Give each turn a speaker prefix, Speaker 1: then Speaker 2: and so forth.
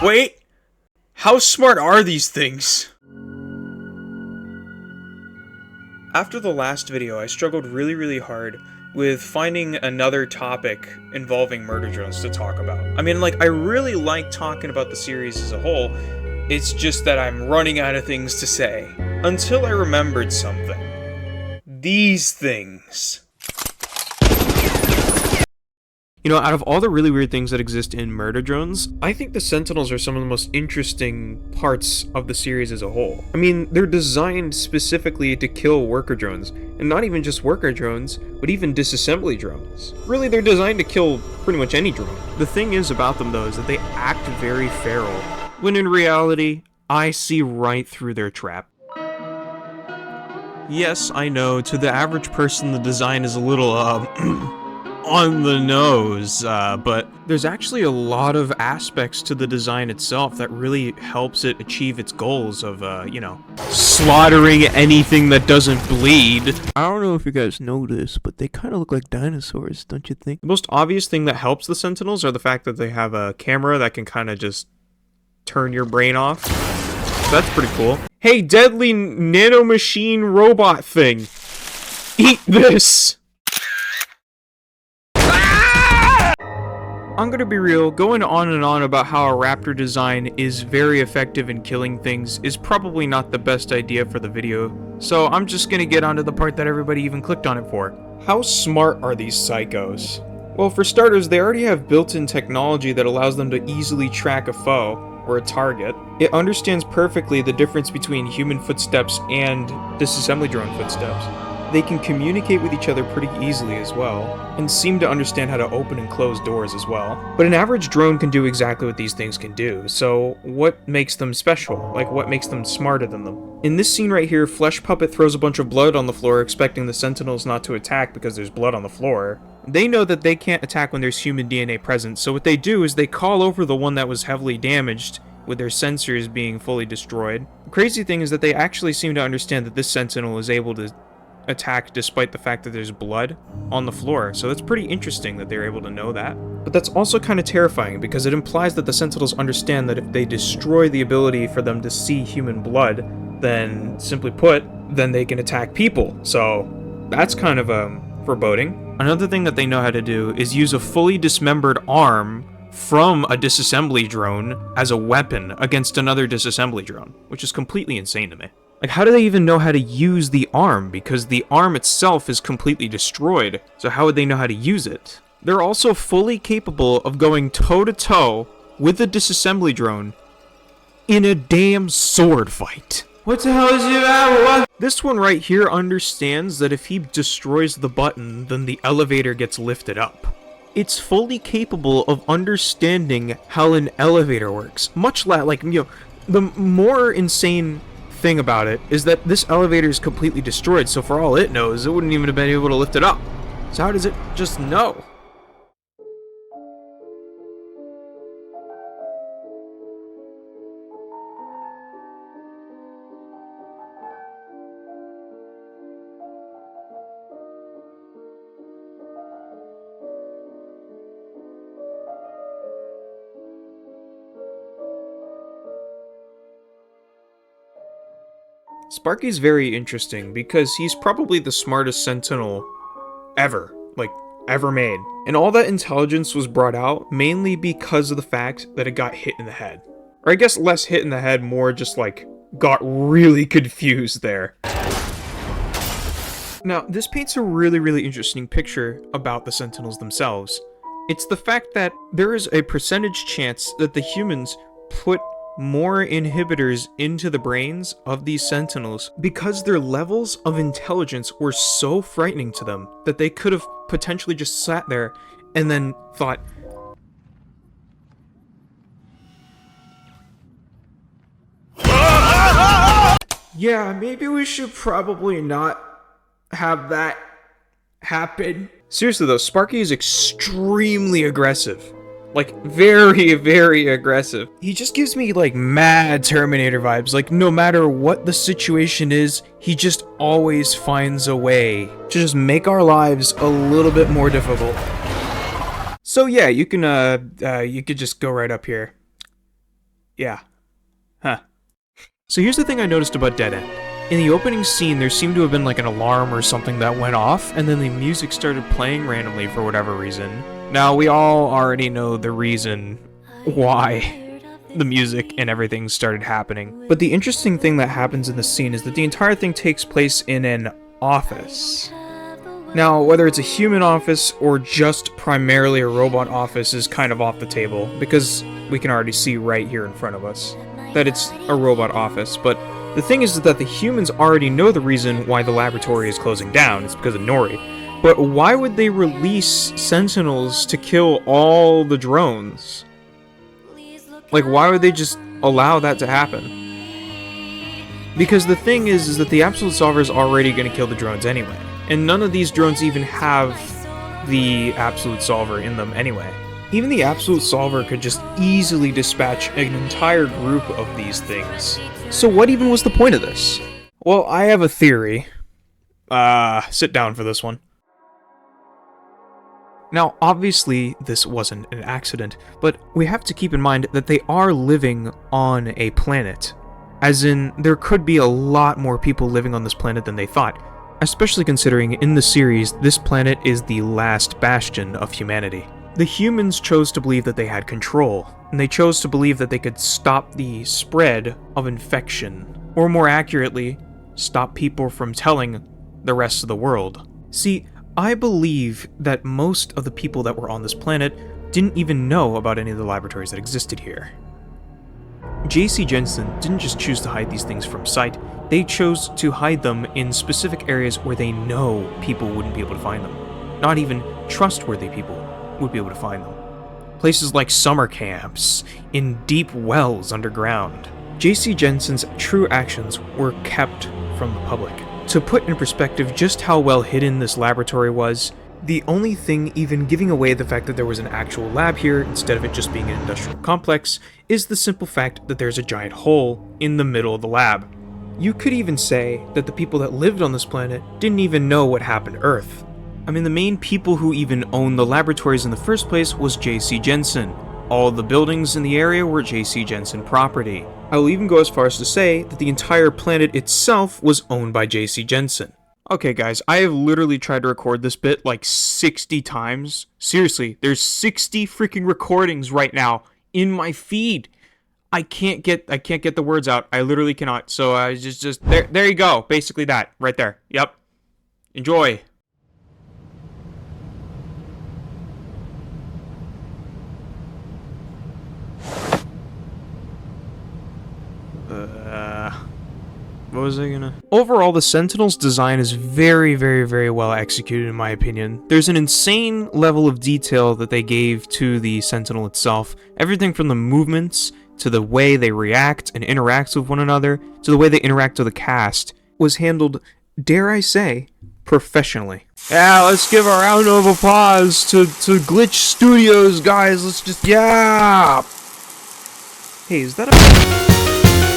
Speaker 1: Wait! How smart are these things? After the last video, I struggled really hard with finding another topic involving murder drones to talk about. I mean, like, I really like talking about the series as a whole, it's just that I'm running out of things to say. Until I remembered something. These things. You know, out of all the really weird things that exist in MurderDrones, I think the Sentinels are some of the most interesting parts of the series as a whole. I mean, they're designed specifically to kill worker drones, and not even just worker drones, but even disassembly drones. Really, they're designed to kill pretty much any drone. The thing is about them, though, is that they act very feral, when in reality, I see right through their trap. Yes, I know, to the average person the design is a little, on the nose, but there's actually a lot of aspects to the design itself that really helps it achieve its goals of, you know, slaughtering anything that doesn't bleed.
Speaker 2: I don't know if you guys know this, but they kind of look like dinosaurs, don't you think?
Speaker 1: The most obvious thing that helps the Sentinels are the fact that they have a camera that can kind of just turn your brain off. So that's pretty cool. Hey, deadly nanomachine robot thing! Eat this! I'm gonna be real, going on and on about how a raptor design is very effective in killing things is probably not the best idea for the video, so I'm just gonna get onto the part that everybody even clicked on it for. How smart are these psychos? Well, for starters, they already have built-in technology that allows them to easily track a foe, or a target. It understands perfectly the difference between human footsteps and disassembly drone footsteps. They can communicate with each other pretty easily as well, and seem to understand how to open and close doors as well. But an average drone can do exactly what these things can do, so what makes them special? Like, what makes them smarter than them? In this scene right here, Flesh Puppet throws a bunch of blood on the floor, expecting the Sentinels not to attack because there's blood on the floor. They know that they can't attack when there's human DNA present, so what they do is they call over the one that was heavily damaged, with their sensors being fully destroyed. The crazy thing is that they actually seem to understand that this Sentinel is able to attack despite the fact that there's blood on the floor, so that's pretty interesting that they're able to know that. But that's also kind of terrifying because it implies that the Sentinels understand that if they destroy the ability for them to see human blood, then, simply put, then they can attack people. So that's kind of foreboding. Another thing that they know how to do is use a fully dismembered arm from a disassembly drone as a weapon against another disassembly drone, which is completely insane to me. Like, how do they even know how to use the arm? Because the arm itself is completely destroyed, so how would they know how to use it? They're also fully capable of going toe-to-toe with a disassembly drone in a damn sword fight. What the hell is it? This one right here understands that if he destroys the button, then the elevator gets lifted up. It's fully capable of understanding how an elevator works. Much like, you know, the more insane thing about it is that this elevator is completely destroyed, so for all it knows, it wouldn't even have been able to lift it up. So how does it just know? Sparky's very interesting because he's probably the smartest Sentinel ever, like, ever made. And all that intelligence was brought out mainly because of the fact that it got hit in the head. Or I guess less hit in the head, more just like, got really confused there. Now, this paints a really interesting picture about the Sentinels themselves. It's the fact that there is a percentage chance that the humans put more inhibitors into the brains of these Sentinels because their levels of intelligence were so frightening to them that they could have potentially just sat there and then thought, yeah, maybe we should probably not have that happen. Seriously though, Sparky is extremely aggressive. Like, very aggressive. He just gives me, like, mad Terminator vibes. Like, no matter what the situation is, he just always finds a way to just make our lives a little bit more difficult. So yeah, you could just go right up here. Yeah. Huh. So here's the thing I noticed about Dead End. In the opening scene, there seemed to have been like an alarm or something that went off, and then the music started playing randomly for whatever reason. Now, we all already know the reason why the music and everything started happening. But the interesting thing that happens in the scene is that the entire thing takes place in an office. Now, whether it's a human office or just primarily a robot office is kind of off the table, because we can already see right here in front of us that it's a robot office, but the thing is that the humans already know the reason why the laboratory is closing down. It's because of Nori. But why would they release Sentinels to kill all the drones? Like, why would they just allow that to happen? Because the thing is that the Absolute Solver is already going to kill the drones anyway. And none of these drones even have the Absolute Solver in them anyway. Even the Absolute Solver could just easily dispatch an entire group of these things. So what even was the point of this? Well, I have a theory. Sit down for this one. Now, obviously, this wasn't an accident, but we have to keep in mind that they are living on a planet. As in, there could be a lot more people living on this planet than they thought. Especially considering, in the series, this planet is the last bastion of humanity. The humans chose to believe that they had control, and they chose to believe that they could stop the spread of infection, or more accurately, stop people from telling the rest of the world. See, I believe that most of the people that were on this planet didn't even know about any of the laboratories that existed here. J.C. Jensen didn't just choose to hide these things from sight, they chose to hide them in specific areas where they know people wouldn't be able to find them. Not even trustworthy people would be able to find them. Places like summer camps, in deep wells underground. J.C. Jensen's true actions were kept from the public. To put in perspective just how well hidden this laboratory was, the only thing even giving away the fact that there was an actual lab here instead of it just being an industrial complex is the simple fact that there's a giant hole in the middle of the lab. You could even say that the people that lived on this planet didn't even know what happened to Earth. I mean, the main people who even owned the laboratories in the first place was J.C. Jensen. All of the buildings in the area were J.C. Jensen property. I will even go as far as to say that the entire planet itself was owned by J.C. Jensen. Okay guys, I have literally tried to record this bit like 60 times. Seriously, there's 60 freaking recordings right now in my feed. I can't get the words out. I literally cannot. So I just there you go. Basically that right there. Yep. Enjoy. What was I gonna... Overall, the Sentinels' design is very, very, very well executed in my opinion. There's an insane level of detail that they gave to the Sentinel itself. Everything from the movements, to the way they react and interact with one another, to the way they interact with the cast, was handled, dare I say, professionally. Yeah, let's give a round of applause to Glitch Studios, guys. Let's just... Yeah! Hey, is that a...